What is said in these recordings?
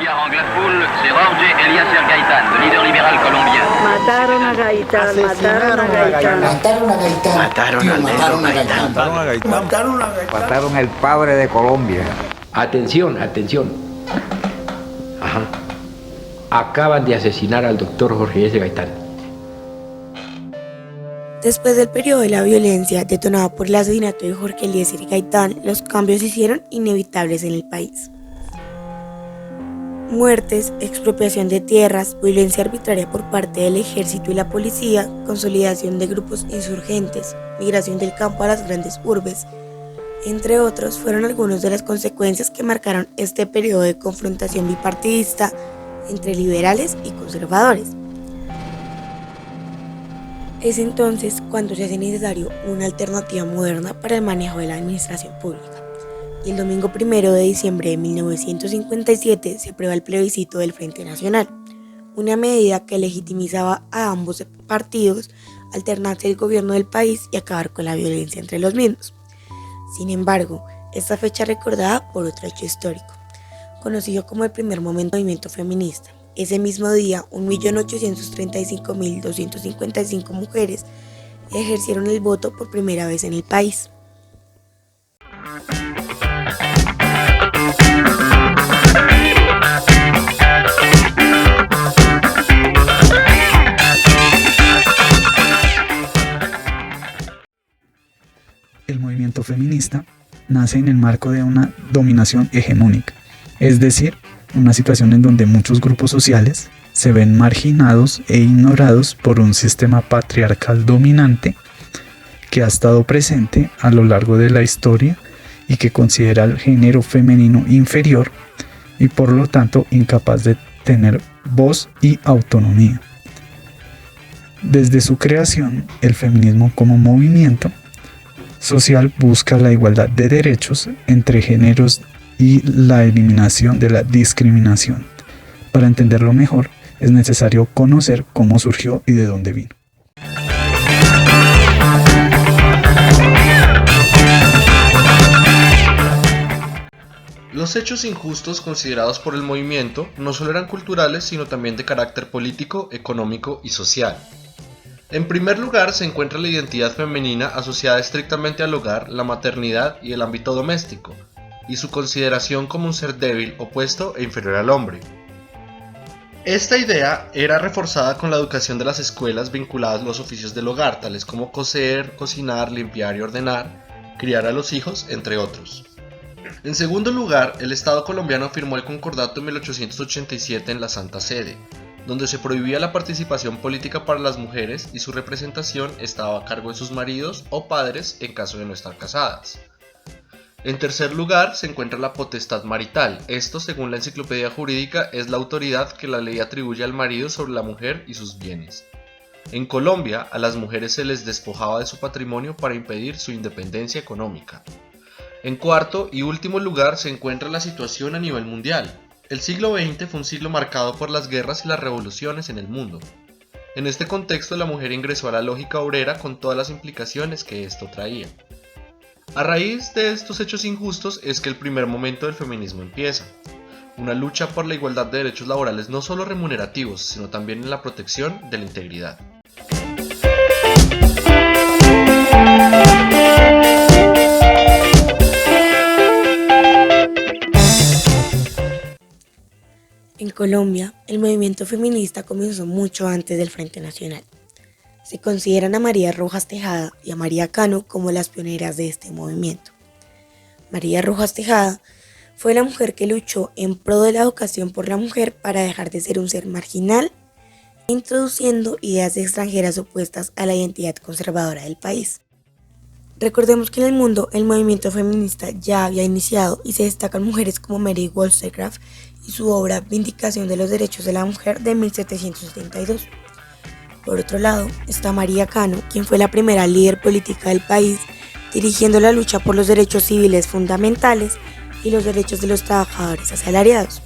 qui harangue la foule, c'est Jorge Eliezer Gaitán, le líder liberal colombien. Mataron a Gaitán, mataron a Gaitán. Mataron a Gaitán. Mataron a Gaitán. Mataron al padre de Colombia. Atención, atención. Ajá. Acaban de asesinar al doctor Jorge S. Gaitán. Después del periodo de la violencia detonado por el asesinato de Jorge Eliezer Gaitán, los cambios se hicieron inevitables en el país. Muertes, expropiación de tierras, violencia arbitraria por parte del ejército y la policía, consolidación de grupos insurgentes, migración del campo a las grandes urbes, entre otros, fueron algunas de las consecuencias que marcaron este periodo de confrontación bipartidista entre liberales y conservadores. Es entonces cuando se hace necesario una alternativa moderna para el manejo de la administración pública. Y el domingo 1 de diciembre de 1957 se aprueba el plebiscito del Frente Nacional, una medida que legitimizaba a ambos partidos alternarse el gobierno del país y acabar con la violencia entre los mismos. Sin embargo, esta fecha es recordada por otro hecho histórico, conocido como el primer movimiento feminista. Ese mismo día, 1.835.255 mujeres ejercieron el voto por primera vez en el país. El movimiento feminista nace en el marco de una dominación hegemónica, es decir, una situación en donde muchos grupos sociales se ven marginados e ignorados por un sistema patriarcal dominante que ha estado presente a lo largo de la historia y que considera al género femenino inferior y por lo tanto incapaz de tener voz y autonomía. Desde su creación, el feminismo como movimiento social busca la igualdad de derechos entre géneros y la eliminación de la discriminación. Para entenderlo mejor, es necesario conocer cómo surgió y de dónde vino. Los hechos injustos considerados por el movimiento no solo eran culturales, sino también de carácter político, económico y social. En primer lugar se encuentra la identidad femenina asociada estrictamente al hogar, la maternidad y el ámbito doméstico, y su consideración como un ser débil, opuesto e inferior al hombre. Esta idea era reforzada con la educación de las escuelas vinculadas a los oficios del hogar, tales como coser, cocinar, limpiar y ordenar, criar a los hijos, entre otros. En segundo lugar, el Estado colombiano firmó el Concordato en 1887 en la Santa Sede, donde se prohibía la participación política para las mujeres y su representación estaba a cargo de sus maridos o padres en caso de no estar casadas. En tercer lugar se encuentra la potestad marital. Esto, según la enciclopedia jurídica, es la autoridad que la ley atribuye al marido sobre la mujer y sus bienes. En Colombia, a las mujeres se les despojaba de su patrimonio para impedir su independencia económica. En cuarto y último lugar se encuentra la situación a nivel mundial. El siglo XX fue un siglo marcado por las guerras y las revoluciones en el mundo. En este contexto, la mujer ingresó a la lógica obrera con todas las implicaciones que esto traía. A raíz de estos hechos injustos es que el primer momento del feminismo empieza. Una lucha por la igualdad de derechos laborales no solo remunerativos, sino también en la protección de la integridad. En Colombia, el movimiento feminista comenzó mucho antes del Frente Nacional. Se consideran a María Rojas Tejada y a María Cano como las pioneras de este movimiento. María Rojas Tejada fue la mujer que luchó en pro de la educación por la mujer para dejar de ser un ser marginal, introduciendo ideas extranjeras opuestas a la identidad conservadora del país. Recordemos que en el mundo el movimiento feminista ya había iniciado y se destacan mujeres como Mary Wollstonecraft y su obra Vindicación de los Derechos de la Mujer de 1772. Por otro lado, está María Cano, quien fue la primera líder política del país, dirigiendo la lucha por los derechos civiles fundamentales y los derechos de los trabajadores asalariados.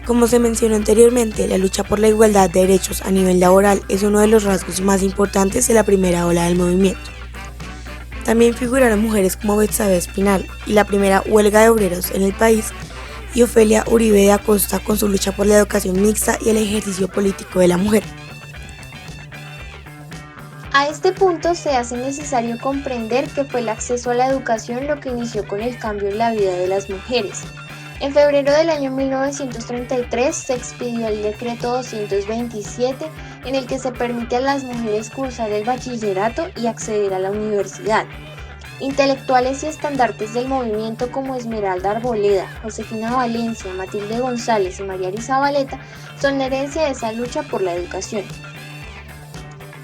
Como se mencionó anteriormente, la lucha por la igualdad de derechos a nivel laboral es uno de los rasgos más importantes de la primera ola del movimiento. También figuraron mujeres como Betsabe Espinal y la primera huelga de obreros en el país, y Ofelia Uribe de Acosta con su lucha por la educación mixta y el ejercicio político de la mujer. A este punto se hace necesario comprender que fue el acceso a la educación lo que inició con el cambio en la vida de las mujeres. En febrero del año 1933 se expidió el decreto 227 en el que se permite a las mujeres cursar el bachillerato y acceder a la universidad. Intelectuales y estandartes del movimiento como Esmeralda Arboleda, Josefina Valencia, Matilde González y María Zabaleta son la herencia de esa lucha por la educación.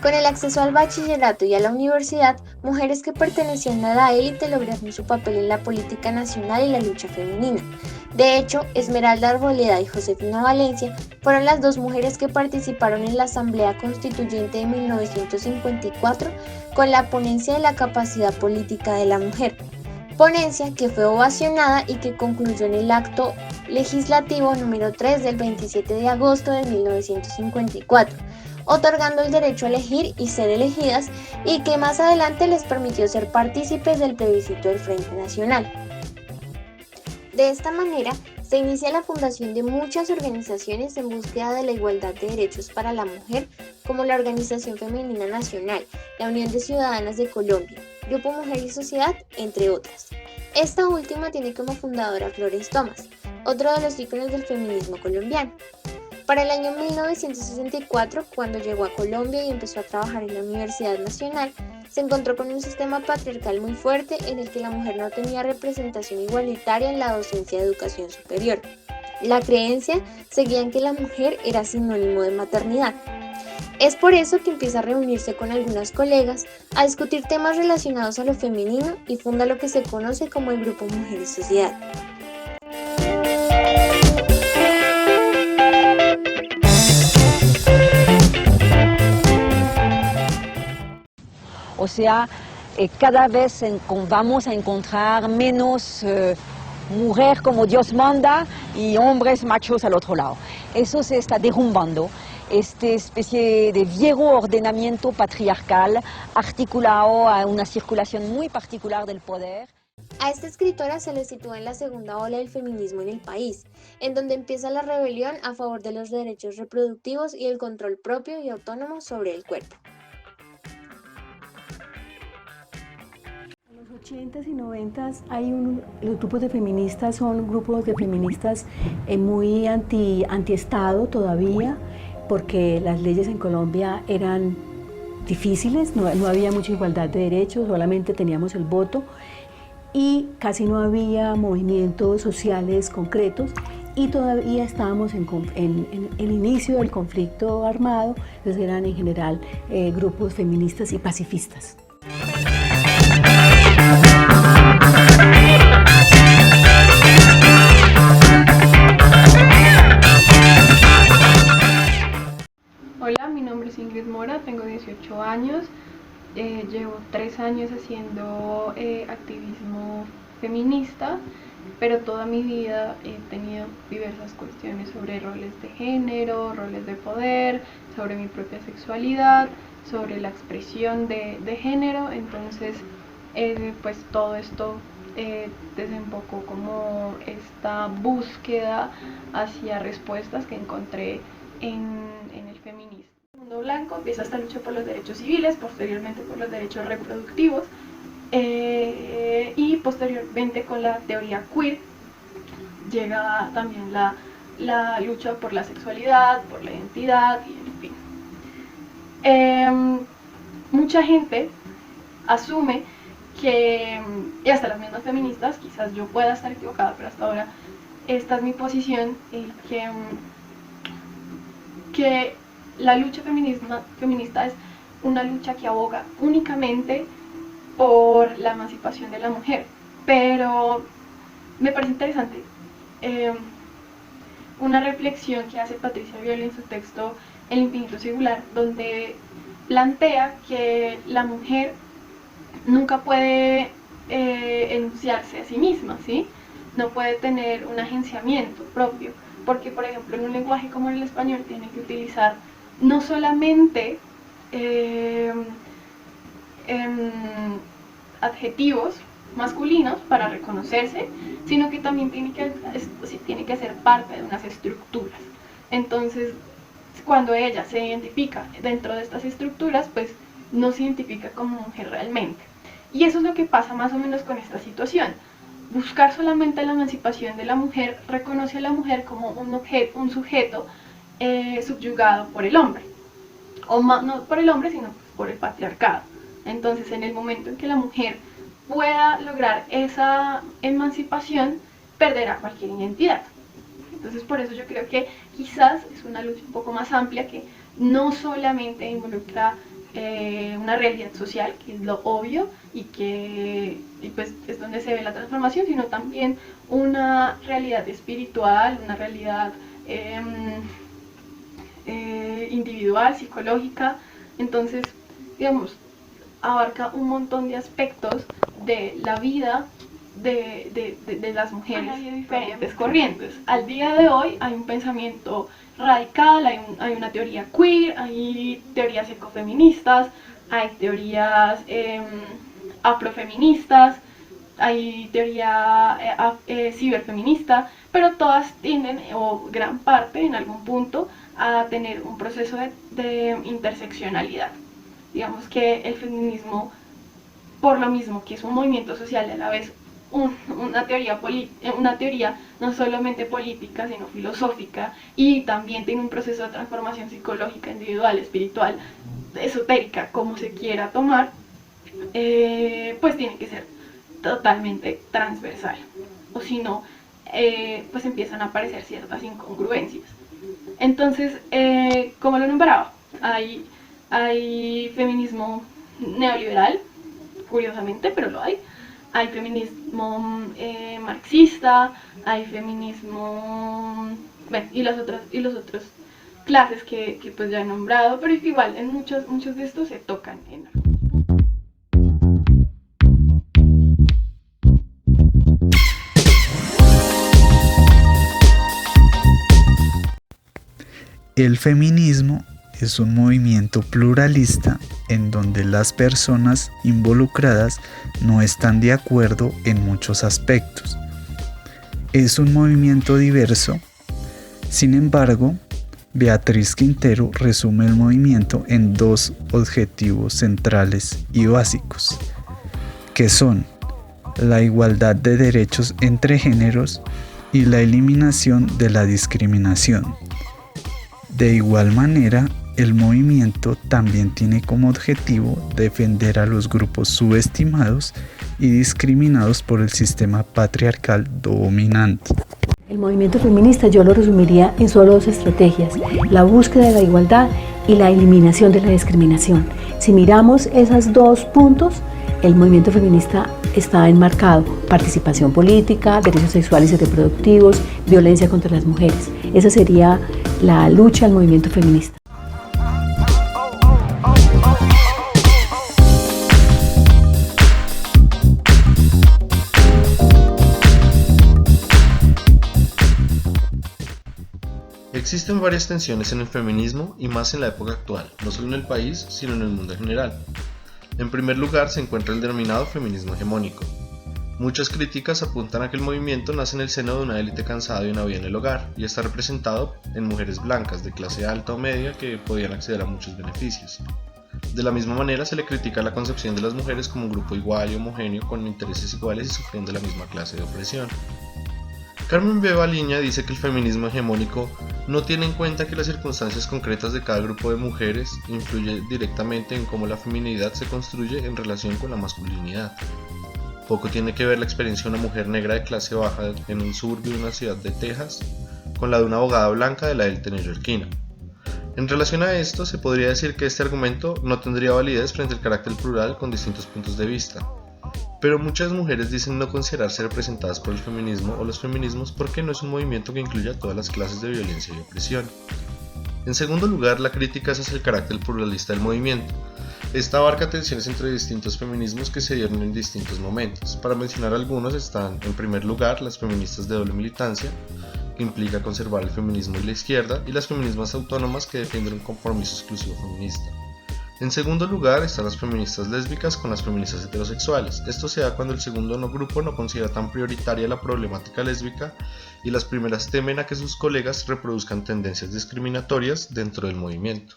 Con el acceso al bachillerato y a la universidad, mujeres que pertenecían a la élite lograron su papel en la política nacional y la lucha femenina. De hecho, Esmeralda Arboleda y Josefina Valencia fueron las dos mujeres que participaron en la Asamblea Constituyente de 1954 con la ponencia de la capacidad política de la mujer. Ponencia que fue ovacionada y que concluyó en el acto legislativo número 3 del 27 de agosto de 1954. Otorgando el derecho a elegir y ser elegidas y que más adelante les permitió ser partícipes del plebiscito del Frente Nacional. De esta manera, se inicia la fundación de muchas organizaciones en búsqueda de la igualdad de derechos para la mujer, como la Organización Femenina Nacional, la Unión de Ciudadanas de Colombia, Grupo Mujer y Sociedad, entre otras. Esta última tiene como fundadora a Florence Thomas, otro de los íconos del feminismo colombiano. Para el año 1964, cuando llegó a Colombia y empezó a trabajar en la Universidad Nacional, se encontró con un sistema patriarcal muy fuerte en el que la mujer no tenía representación igualitaria en la docencia de educación superior. La creencia seguía en que la mujer era sinónimo de maternidad. Es por eso que empieza a reunirse con algunas colegas a discutir temas relacionados a lo femenino y funda lo que se conoce como el Grupo Mujer y Sociedad. O sea, cada vez vamos a encontrar menos mujer como Dios manda y hombres machos al otro lado. Eso se está derrumbando, esta especie de viejo ordenamiento patriarcal articulado a una circulación muy particular del poder. A esta escritora se le sitúa en la segunda ola del feminismo en el país, en donde empieza la rebelión a favor de los derechos reproductivos y el control propio y autónomo sobre el cuerpo. En los 80s y 90s los grupos de feministas son grupos de feministas muy anti-estado todavía, porque las leyes en Colombia eran difíciles, no había mucha igualdad de derechos, solamente teníamos el voto y casi no había movimientos sociales concretos y todavía estábamos en el inicio del conflicto armado, entonces eran en general grupos feministas y pacifistas. Hola, mi nombre es Ingrid Mora, tengo 18 años, llevo 3 años haciendo activismo feminista, pero toda mi vida he tenido diversas cuestiones sobre roles de género, roles de poder, sobre mi propia sexualidad, sobre la expresión de género, entonces pues todo esto desembocó como esta búsqueda hacia respuestas que encontré en el feminismo. El mundo blanco empieza esta lucha por los derechos civiles, posteriormente por los derechos reproductivos y posteriormente con la teoría queer llega también la lucha por la sexualidad, por la identidad y en fin. Mucha gente asume que, y hasta las mismas feministas, quizás yo pueda estar equivocada, pero hasta ahora esta es mi posición, que la lucha feminista es una lucha que aboga únicamente por la emancipación de la mujer, pero me parece interesante una reflexión que hace Patricia Violi en su texto El infinito singular, donde plantea que la mujer nunca puede enunciarse a sí misma, ¿sí? No puede tener un agenciamiento propio, porque por ejemplo en un lenguaje como el español tiene que utilizar no solamente adjetivos masculinos para reconocerse, sino que también tiene que ser parte de unas estructuras. Entonces, cuando ella se identifica dentro de estas estructuras, pues no se identifica como mujer realmente. Y eso es lo que pasa más o menos con esta situación. Buscar solamente la emancipación de la mujer reconoce a la mujer como un sujeto subyugado por el hombre. O no por el hombre, sino por el patriarcado. Entonces, en el momento en que la mujer pueda lograr esa emancipación, perderá cualquier identidad. Entonces, por eso yo creo que quizás es una lucha un poco más amplia que no solamente involucra una realidad social, que es lo obvio y pues es donde se ve la transformación, sino también una realidad espiritual, una realidad individual, psicológica. Entonces, digamos, abarca un montón de aspectos de la vida de las mujeres, hay diferentes corrientes. Al día de hoy hay un pensamiento radical, hay una teoría queer, hay teorías ecofeministas, hay teorías afrofeministas, hay teoría ciberfeminista, pero todas tienden, o gran parte en algún punto, a tener un proceso de interseccionalidad. Digamos que el feminismo, por lo mismo que es un movimiento social y a la vez una teoría no solamente política, sino filosófica, y también tiene un proceso de transformación psicológica, individual, espiritual, esotérica, como se quiera tomar, pues tiene que ser totalmente transversal, o si no, pues empiezan a aparecer ciertas incongruencias. Entonces, como lo nombraba, hay feminismo neoliberal, curiosamente, pero lo hay. Hay feminismo marxista, hay feminismo, bueno, y los otros clases que pues ya he nombrado, pero igual en muchos de estos se tocan en algo. El feminismo es un movimiento pluralista en donde las personas involucradas no están de acuerdo en muchos aspectos. Es un movimiento diverso. Sin embargo, Beatriz Quintero resume el movimiento en dos objetivos centrales y básicos, que son la igualdad de derechos entre géneros y la eliminación de la discriminación. De igual manera, el movimiento también tiene como objetivo defender a los grupos subestimados y discriminados por el sistema patriarcal dominante. El movimiento feminista yo lo resumiría en solo dos estrategias: la búsqueda de la igualdad y la eliminación de la discriminación. Si miramos esos dos puntos, el movimiento feminista está enmarcado: participación política, derechos sexuales y reproductivos, violencia contra las mujeres. Esa sería la lucha del movimiento feminista. Existen varias tensiones en el feminismo y más en la época actual, no solo en el país, sino en el mundo en general. En primer lugar se encuentra el denominado feminismo hegemónico. Muchas críticas apuntan a que el movimiento nace en el seno de una élite cansada de una vida en el hogar y está representado en mujeres blancas de clase alta o media que podían acceder a muchos beneficios. De la misma manera se le critica la concepción de las mujeres como un grupo igual y homogéneo con intereses iguales y sufriendo la misma clase de opresión. Carmen Beba Liña dice que el feminismo hegemónico no tiene en cuenta que las circunstancias concretas de cada grupo de mujeres influyen directamente en cómo la feminidad se construye en relación con la masculinidad. Poco tiene que ver la experiencia de una mujer negra de clase baja en un suburbio de una ciudad de Texas con la de una abogada blanca de la élite neoyorquina. En relación a esto, se podría decir que este argumento no tendría validez frente al carácter plural con distintos puntos de vista. Pero muchas mujeres dicen no considerarse representadas por el feminismo o los feminismos porque no es un movimiento que incluya todas las clases de violencia y opresión. En segundo lugar, la crítica es hacia el carácter pluralista del movimiento. Esta abarca tensiones entre distintos feminismos que se dieron en distintos momentos. Para mencionar algunos están, en primer lugar, las feministas de doble militancia, que implica conservar el feminismo y la izquierda, y las feminismas autónomas que defienden un compromiso exclusivo feminista. En segundo lugar están las feministas lésbicas con las feministas heterosexuales. Esto se da cuando el segundo grupo no considera tan prioritaria la problemática lésbica y las primeras temen a que sus colegas reproduzcan tendencias discriminatorias dentro del movimiento.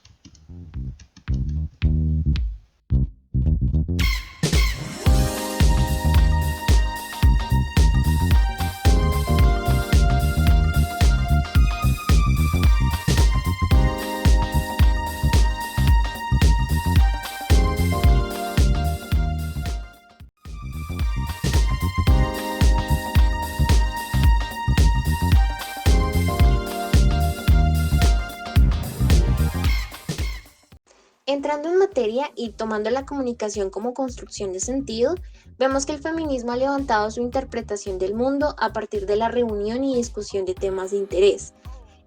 Entrando en materia y tomando la comunicación como construcción de sentido, vemos que el feminismo ha levantado su interpretación del mundo a partir de la reunión y discusión de temas de interés.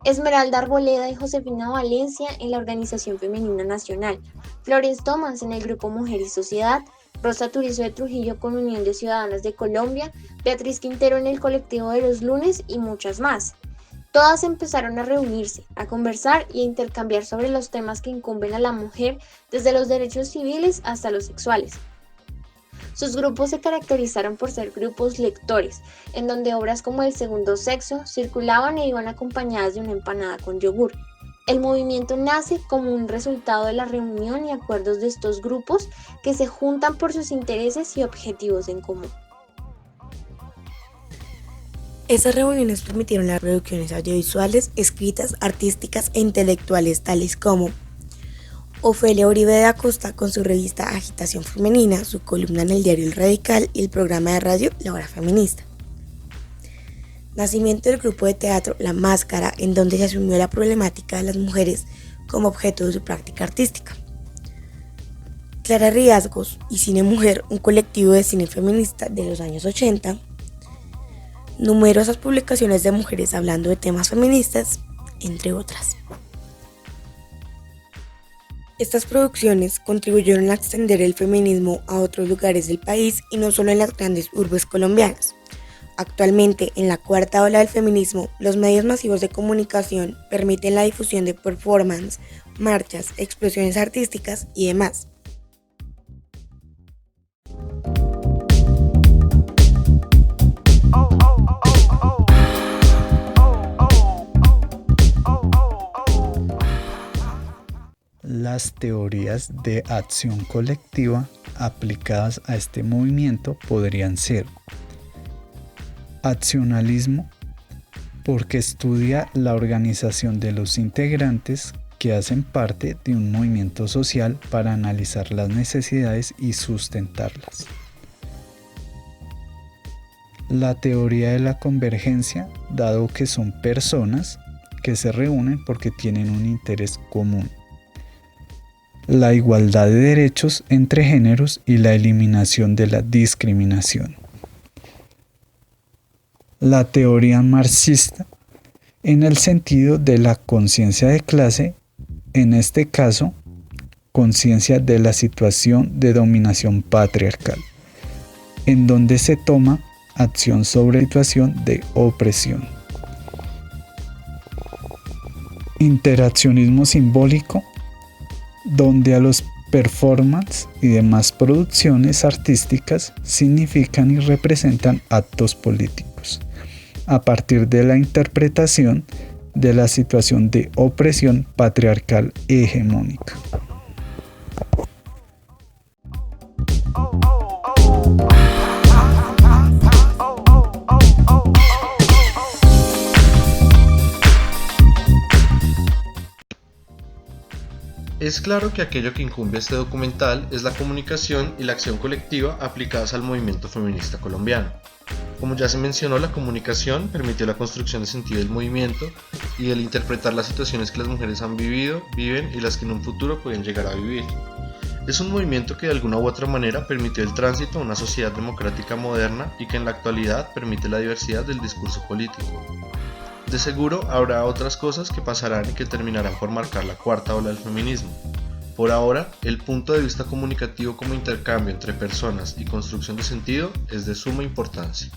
Esmeralda Arboleda y Josefina Valencia en la Organización Femenina Nacional, Flores Tomás en el Grupo Mujer y Sociedad, Rosa Turizo de Trujillo con Unión de Ciudadanas de Colombia, Beatriz Quintero en el Colectivo de los Lunes y muchas más. Todas empezaron a reunirse, a conversar y a intercambiar sobre los temas que incumben a la mujer, desde los derechos civiles hasta los sexuales. Sus grupos se caracterizaron por ser grupos lectores, en donde obras como El Segundo Sexo circulaban e iban acompañadas de una empanada con yogur. El movimiento nace como un resultado de la reunión y acuerdos de estos grupos que se juntan por sus intereses y objetivos en común. Esas reuniones permitieron las producciones audiovisuales, escritas, artísticas e intelectuales tales como Ofelia Uribe de Acosta con su revista Agitación Femenina, su columna en el diario El Radical y el programa de radio La Hora Feminista. Nacimiento del grupo de teatro La Máscara, en donde se asumió la problemática de las mujeres como objeto de su práctica artística. Clara Riasgos y Cine Mujer, un colectivo de cine feminista de los años 80. Numerosas publicaciones de mujeres hablando de temas feministas, entre otras. Estas producciones contribuyeron a extender el feminismo a otros lugares del país y no solo en las grandes urbes colombianas. Actualmente, en la cuarta ola del feminismo, los medios masivos de comunicación permiten la difusión de performance, marchas, expresiones artísticas y demás. Las teorías de acción colectiva aplicadas a este movimiento podrían ser accionalismo, porque estudia la organización de los integrantes que hacen parte de un movimiento social para analizar las necesidades y sustentarlas. La teoría de la convergencia, dado que son personas que se reúnen porque tienen un interés común. La igualdad de derechos entre géneros y la eliminación de la discriminación. La teoría marxista, en el sentido de la conciencia de clase, en este caso, conciencia de la situación de dominación patriarcal, en donde se toma acción sobre situación de opresión. Interaccionismo simbólico, donde a los performances y demás producciones artísticas significan y representan actos políticos, a partir de la interpretación de la situación de opresión patriarcal hegemónica. Es claro que aquello que incumbe a este documental es la comunicación y la acción colectiva aplicadas al movimiento feminista colombiano. Como ya se mencionó, la comunicación permitió la construcción de sentido del movimiento y el interpretar las situaciones que las mujeres han vivido, viven y las que en un futuro pueden llegar a vivir. Es un movimiento que de alguna u otra manera permitió el tránsito a una sociedad democrática moderna y que en la actualidad permite la diversidad del discurso político. De seguro habrá otras cosas que pasarán y que terminarán por marcar la cuarta ola del feminismo. Por ahora, el punto de vista comunicativo como intercambio entre personas y construcción de sentido es de suma importancia.